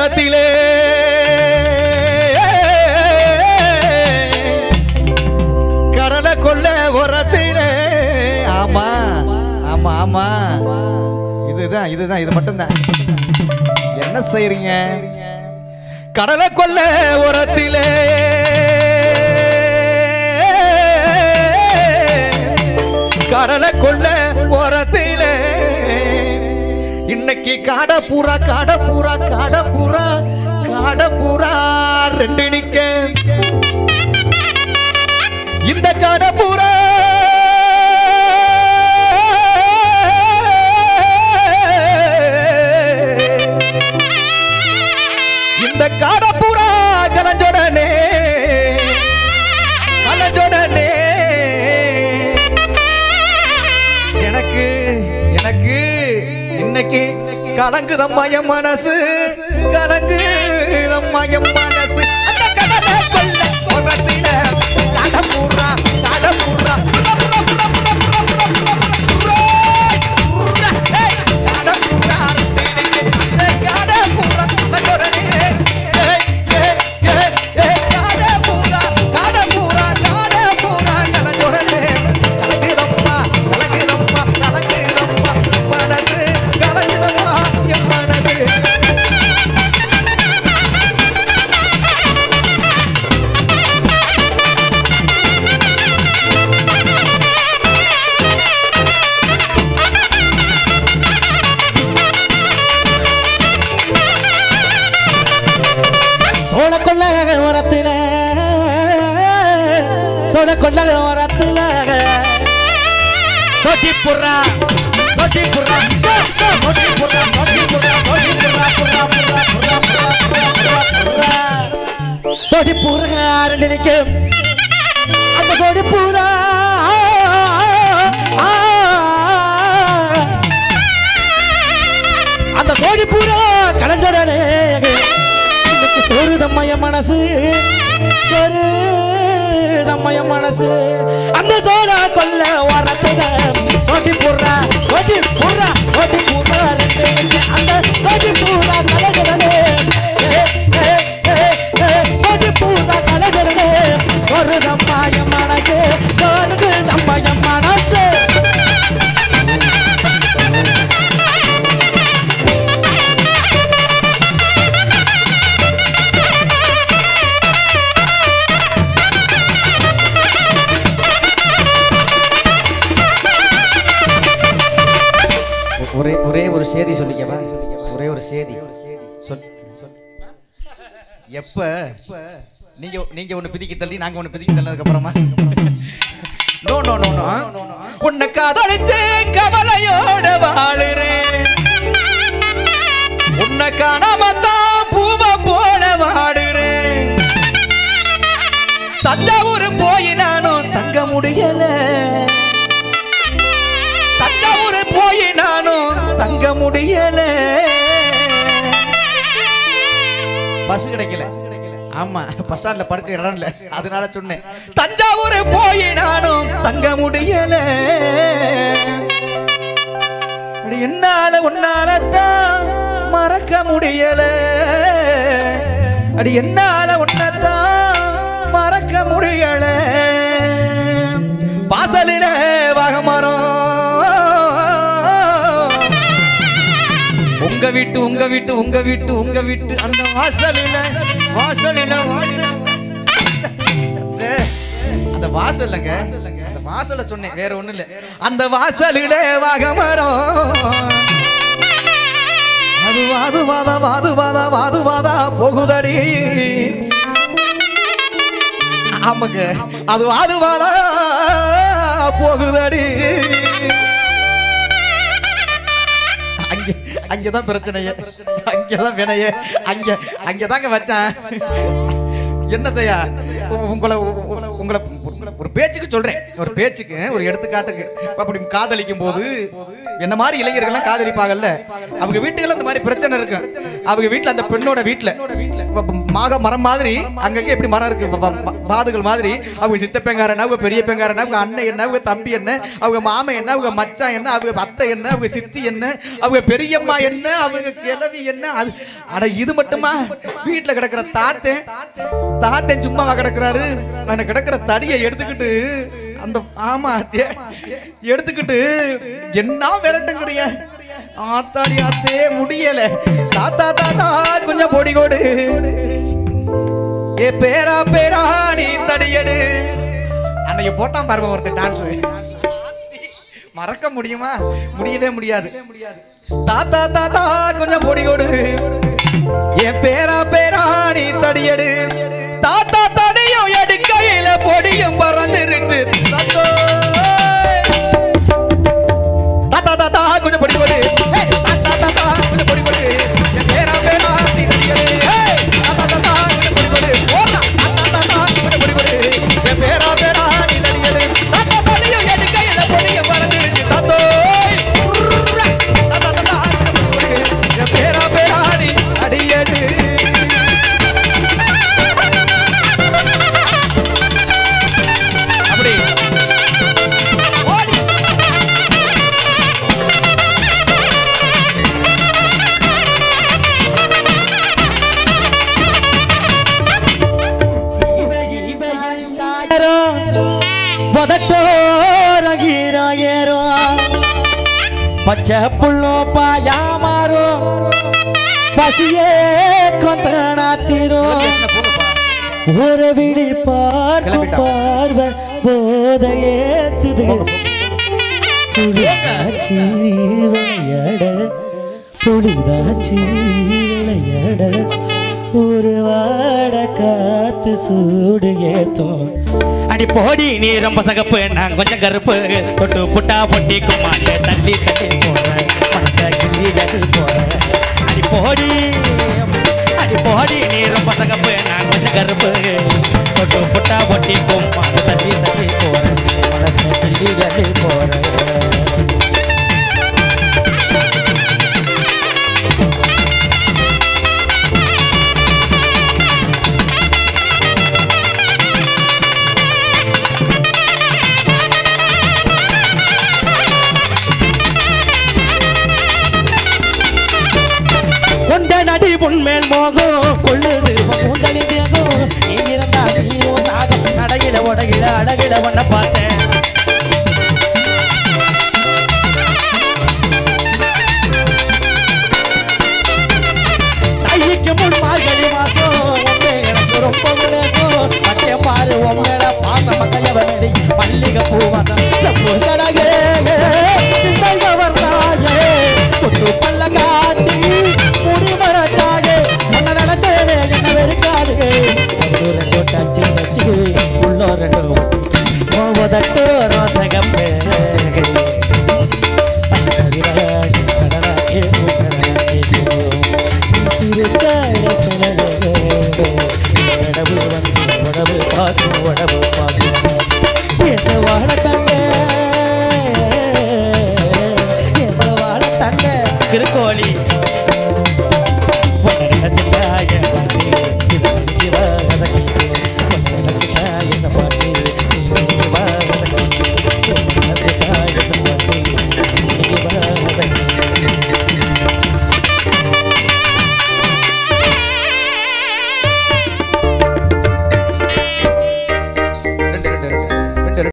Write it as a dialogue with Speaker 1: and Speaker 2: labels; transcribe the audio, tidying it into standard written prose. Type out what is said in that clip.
Speaker 1: ஓரத்திலே கடலை கொள்ள ஓரத்திலே ஆமா ஆமா ஆமா இதுதான் இதுதான் இது மட்டும்தான் என்ன செய்றீங்க கடலை கொள்ள ஓரத்திலே கடலை கொள்ள ஓரத்திலே இன்னைக்கு காடப்புறா காடப்புறா காடப்புறா காடப்புறா ரெண்டு நிக்க இந்த காடப்புறா இந்த காடப்புறா கலஞ்சொடனே கலஞ்சொடனே எனக்கு எனக்கு இன்னைக்கு கலங்குதம்மா என் மனசு கலங்குதம்மா என் மனசு அந்த கடலை கொள்ள ஓரத்தில கடப்புறா கடப்புறா கொள்ள ஓரத்துல சொட்டி புறா சொட்டி புறா சொட்டி புறா சொட்டி புறா சொட்டி புறா புறா புறா புறா புறா புறா சொட்டி புறா ரெண்டு நிக்க அந்த சொட்டி புறா அந்த சொட்டி புறா கலஞ்சடனே சோறுதம்மைய மனசு சோறு தம்மைய மனசு அந்த சோறா கொல்ல வரத்துல சொட்டி புறா சொட்டி புறா சொட்டி புறா ரெண்டு அந்த சொட்டி புறா கலஜடனே சொட்டி புறா கலஜடனே சோறு தம்மைய மனசு சோறு தம்மைய மனசு ஒரே ஒரு சேதி சொல்லிக்கவா ஒரே ஒரு சேதி எப்ப நீங்க ஒண்ணு பிதிக்கி தள்ளி நாங்க ஒண்ணு பிதிக்கி தள்ளதுக்கு அப்புறமா நோ நோ நோ நோ உன்னை காதலிச்சு கவலையோட வாழுறேன் உன்னை காணாம தான் பூவை போல வாடுறேன் தஞ்சாவூர் போய் நானும் தங்க முடியல தஞ்சாவூர் போய் நானும் தங்க முடியல பஸ் கிடைக்கல ஆமா பஸ் ஸ்டாண்ட்ல படுக்க இடம் இல்ல அதனால சொன்னேன் தஞ்சாவூர் போய் நானும் தங்க முடியல என்னால உன்னாலத்தான் மறக்க முடியல அடி என்னால உன்னத்தான் மறக்க முடியல வாசலில வாகமரம் உங்க வீட்டு உங்க வீட்டு உங்க வீட்டு உங்க வீட்டு அந்த வாசலில வாசலில அந்த வாசல்லங்க அந்த வாசல சொன்னேன் வேற ஒண்ணு இல்ல அந்த வாசலில வாகமரம் அது வாதுவாதா வாதுவாதா வாதுவாதா போகுதடி ஆமாங்க அது வாதுவாதா போகுதடி அங்கதான் பிரச்சனையே அங்கதான் வினையே அங்கதாங்க வச்சேன் என்னத்தையா உங்களை
Speaker 2: ஒரு பேச்சுக்கு சொல்றேன், ஒரு பேச்சுக்கு ஒரு எடுத்துக்காட்டுக்கு. அப்படி காதலிக்கும் போது என்ன மாதிரி இளைஞர்கள்லாம் காதலிப்பாங்கல்ல, அவங்க வீட்டுல அந்த மாதிரி பிரச்சனை இருக்கு. அவங்க வீட்டுல அந்த பெண்ணோட வீட்டுல மாக மரம் மாதிரி அங்கங்க எப்படி மரம் இருக்கு பாதுகள் மாதிரி, அவங்க சித்தப்பெங்கார என்ன, அவங்க பெரிய பெங்கார என்ன, அவங்க அண்ணன் என்ன, அவங்க தம்பி என்ன, அவங்க மாமன் என்ன, அவங்க மச்சான் என்ன, அவங்க அத்தை என்ன, அவங்க சித்தி என்ன, அவங்க பெரியம்மா என்ன, அவங்க கிழவி என்ன. அது அட இது மட்டுமா, வீட்டுல கிடக்குற தாத்தன் சும்மாவா கிடக்குறாரு, நான் கிடக்குற தடியை எடுத்துக்கிட்டு அந்த ஆமா எடுத்துக்கிட்டு என்ன விரட்டுங்கிறிய ஆத்தாடி ஆத்தே முடியல. தாத்தா தாத்தா கொஞ்சம் பொடி கொடு, ஏ பேரா பேரா நீ தடியடு. அன்னைக்கு போட்டான் பாருங்க ஒருத்தர் டான்ஸ், மறக்க முடியுமா? முடியவே முடியாது. தாத்தா தாத்தா கொஞ்சம் பொடி கொடு, என் பேரா பேரா நீ தடியடு. தாத்தா தடியும் எடுக்கையில பொடியும் பறந்துருச்சு. தாத்தா தாத்தா கொஞ்சம் பொடி கொடு, தாத்தா தாத்தா கொஞ்சம் பொடி கொடு, என் பேரா பேரா நீ தடியடு. தாத்தா தாத்தா கொஞ்சம் பொடி கொடு, தாத்தா தாத்தா கொஞ்சம் பொடி கொடு, என் பேரா பேரா நீ தடியடு. தாத்தா தடியும் எடுக்கையில பொடியும் பறந்துருச்சு. தாத்தா தாத்தா தாத்தா கொஞ்சம் பொடி கொடு, என் பேரா பேரா நீ தடியடு.
Speaker 1: பச்சை புள்ளோ பாயா மாறோ பசியே கொந்தனாத்திரும் ஒரு விழி பார்க்கும் பார்வை போதையேத்துது. புலிதாச்சி விளையாட புலிதாச்சி விளையாட ஒரு வாட காத்து சூடு ஏத்தும். அடி போடி நீ ரொம்ப சகப்பு, நான் கொஞ்சம் கருப்பு, தொட்டு புட்டா பொட்டி கும்மாட்ட தள்ளி தள்ளி போறேன், மனச கிள்ளி ஜகு போறேன். அடி போடி நீ ரொம்ப சகப்பு, நான் கொஞ்சம் கருப்பு, தொட்டு புட்டா பொட்டி கும்மாட்ட தள்ளி தள்ளி போறேன், மனச கிள்ளி ஜகு போறேன். நடி உன்மேல் மோகம் கொள்ளுது உண்டலி தேகம். நீ இருந்தா நீயும் நாகம், நடையில உடகில அழகில ஒன்ன பார்த்தேன். தைக்கு முன் மார்கழி மாசம் எனக்கு ரொம்ப விளக்கம். மற்ற பாரு உண்மையில பாச மக்கையவனடி மல்லிகை பூவாசம் சப்பு கடகே சிந்தைக வர்றாயே கொட்டு பல்ல காட்டி முடி மரச்சாகே என்ன நினைச்சேனே என்ன வெறுக்காது. ரெண்டு டச்சு டச்சு உள்ள ரெண்டு போவதட்டு